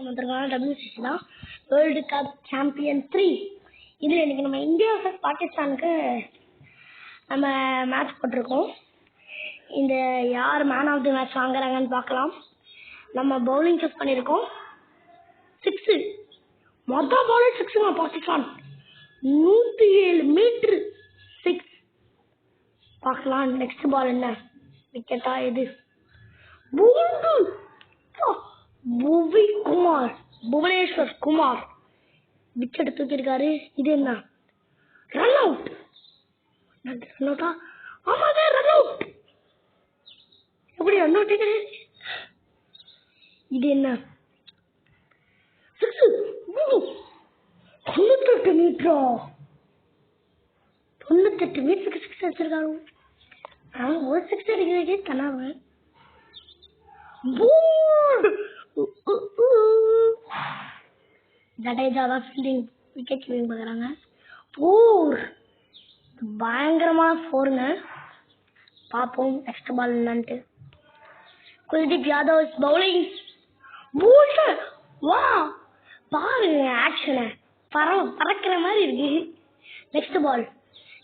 WCC தான் world cup champion 3. இதில் இன்னைக்கு நம்ம இந்தியா vs பாகிஸ்தானுக்கு நம்ம மேட்ச் போட்டிருக்கோம். இந்த யார் மேன் ஆஃப் தி மேட்ச் வாங்குறாங்கன்னு பார்க்கலாம். நம்ம பவுலிங் சூஸ் பண்ணியிருக்கோம். 6 மொத்தம் பால் 6ங்க பாகிஸ்தான் 107 மீட்டர் 6. பார்க்கலாம் நெக்ஸ்ட் பால் என்ன விக்கெட்டா எது. புவனேஸ்வர் குமார் விக்கெட் தூக்கிருக்காரு. இது என்ன ரன் அவுட். ரன் அவுட்டா? ஆமாங்க ரன் அவுட். எப்படி ரன் அவுட்? இது என்ன 98 மீட்டரா? 98 மீட்டருக்கு 6 அடிச்சிருக்காரு. ஒரு 6 அடிக்கிறதுக்கே தனாவ. ஜடேஜா தான் ஃபீல்டிங் விக்கெட் கீப்பிங் பார்க்குறாங்க. 4 பயங்கரமான 4ங்க. பார்ப்போம் நெக்ஸ்ட் பால் என்னன்ட்டு. குல்தீப் யாதவ் பவுலிங். வா பாருங்க ஆக்ஷனை, பறக்கிற மாதிரி இருக்கு. நெக்ஸ்ட் பால்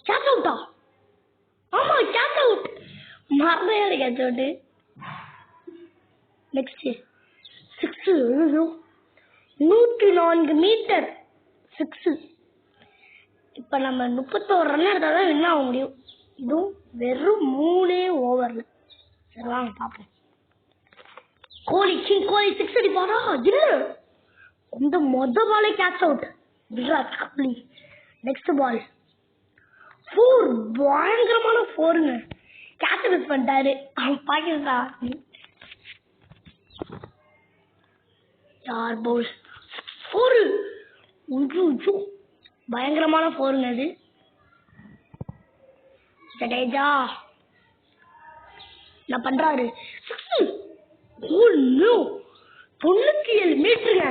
கேட்ச் அவுட்டா? ஆமா கேட்ச் அவுட். மறந்தாரு கேட்ச் அவுட். Next 6 104 metre 6. இப்ப நம்ம 31 ரன் எடுத்தா தான் வின் ஆக முடியும். இதுவும் வெறும் 3 ஓவர்ல. சரி வாங்க பார்ப்போம். கோலி 6 அடிப்பாரா? இல்ல, இந்த மொத பாலே catch out Virat Kohli. Next பால் 4 பயங்கரமான 4ங்க. கேட்ச் மிஸ் பண்ணிட்டாரு பாகிஸ்தான். யார் பவுல் 4 பயங்கரமான 4ங்க. அது ஜடேஜா என்ன பண்றாரு? 97 மீட்டருங்க.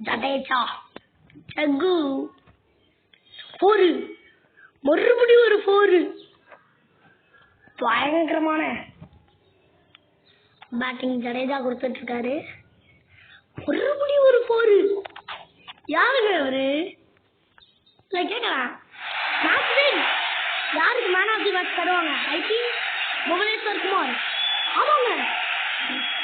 ஜடேஜா ஜக்கு 4 மறுபடியும் ஒரு 4. பயங்கரமான பேட்டிங் ஜடேஜா கொடுத்துட்டு இருக்காரு. மறுபடியும் ஒரு 4. யாருங்க அவரு? கேட்கலாம் யாருக்கு மேன் ஆஃப் தி மேட்ச் தருவாங்க? I think Bhuvneshwar Kumar. ஆமாங்க,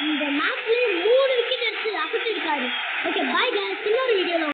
இந்த மேட்ச்ல 3 விக்கெட் எடுத்து அசத்திருக்காரு. ஓகே பாய் गाइस, இன்னொரு வீடியோல